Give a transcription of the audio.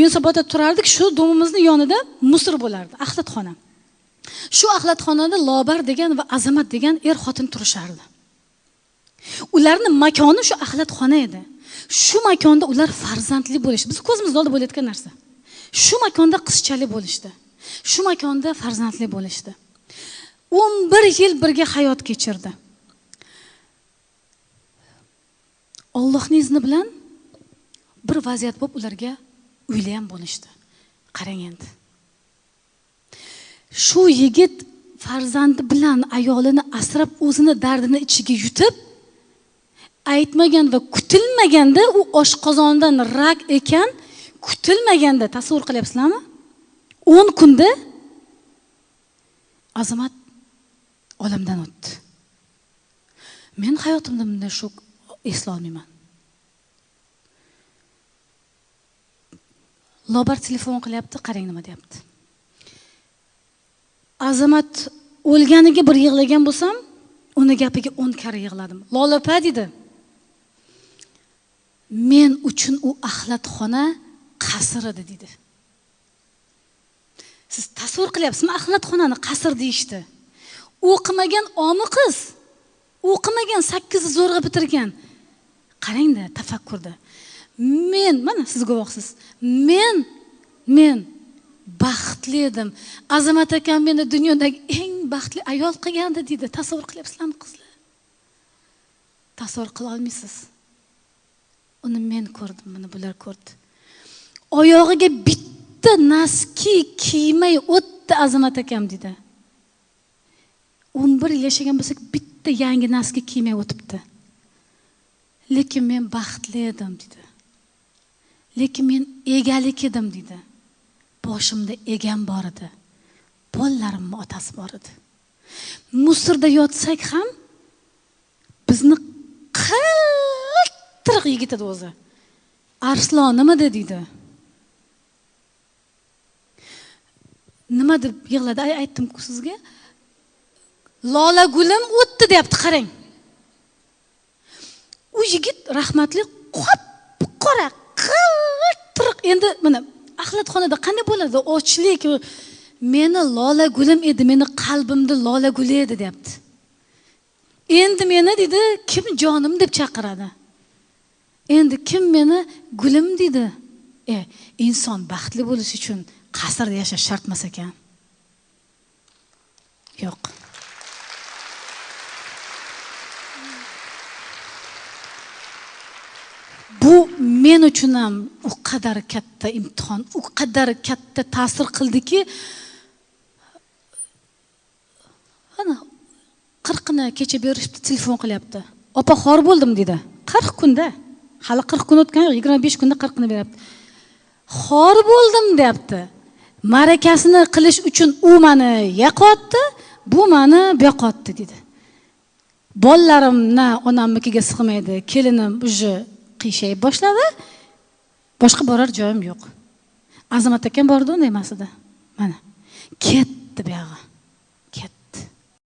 Yunusobodda turardik, shu domimizning yonida musor bo'lardi, axlatxona. Shu axlatxonada Lobar degan va Azamat degan xotin turishardi. Ularning makoni shu axlatxona edi. Shu makonda ular farzandli bo'lishdi. Biz ko'zimizda oldida bo'layotgan narsa. Shu makonda qizchali bo'lishdi. Shu makonda farzandli bo'lishdi. 11 yil birga hayot kechirdi. Allohning izni bilan bir vaziyat bo'lib ularga uyli ham bo'lishdi. Qarang endi. Shu yigit farzandi bilan ayolini asrab o'zini dardini ichiga yutib, aytmagan va kutilmaganda u oshqozondan rak ekan, kutilmaganda, tasavvur qilyapsizlarmi? 10 kunda Azamat olamdan o'tdi. Men hayotimda bunday shok eslay olmayman. Lobar telefon qilyapti, qarang nima deyapti. Azamat o'lganiga bir yig'lagan bo'lsam, uni gapiga 10 karra yig'ladim. Lolapa dedi. Men uchun u axlatxona qasr edi dedi. Siz tasavvur qilyapsizmi? Axlatxonani qasr deyishdi. O'qimagan omi qiz, o'qimagan 8 zo'rg'a bitirgan. Qarangda, tafakkurda. Men, mana siz guvohsiz. Men baxtli edim. Azamat akam meni dunyodagi eng baxtli ayol qilgandi dedi. Tasavvur qilyapsizlarmi qizlar? Tasavvur qila olmaysiz. Uni men ko'rdim, buni bular ko'rdi. Oyog'iga bitta naski kiymay o'tdi Azamat akam dedi. 11 yil yashagan bo'lsak, bitta yangi naski kiymay o'tibdi. Lekin men baxtli edim dedi. Lekin men egalik edim dedi. Boshimda egam bor edi. Bolalarimning otasi bor edi. Musorda yotsak ham bizni qiltiriq yigit edi o'zi. Arslon nima dedi? Nima deb yig'ladi? Aytdim-ku sizga. Lola gulim o'tdi deyapti, qarang. U yigit rahmatli qop-qora qiltiriq. Endi mana axlatxonada qanday bo'ladi? Ochlik. Meni Lola gulim edi, meni qalbimda Lola guli edi deyapti. Endi meni dedi, kim jonim deb chaqiradi. Endi kim meni gulim dedi. Inson baxtli bo'lish uchun qasrda yashash shart emas ekan. Yo'q. Bu men uchun ham u qadar katta imtihon, u qadar katta ta'sir qildiki, ana 40ni kecha berishdi, telefon qilyapti. Opa xor bo'ldim dedi. 40 kunda. Hali 40 kun o'tgan, 25 kunda 40ni beryapti. Xor bo'ldim deyapti. Ma'rakasini qilish uchun u meni yoqotdi, bu meni yoqotdi dedi. Bolalarimni onamnikiga sig'maydi, kelinim uje qiyshayib boshladi. Boshqa borar joyim yo'q. Azamat akam bordi, unday emas edi. Mana ketdi bu yog'i.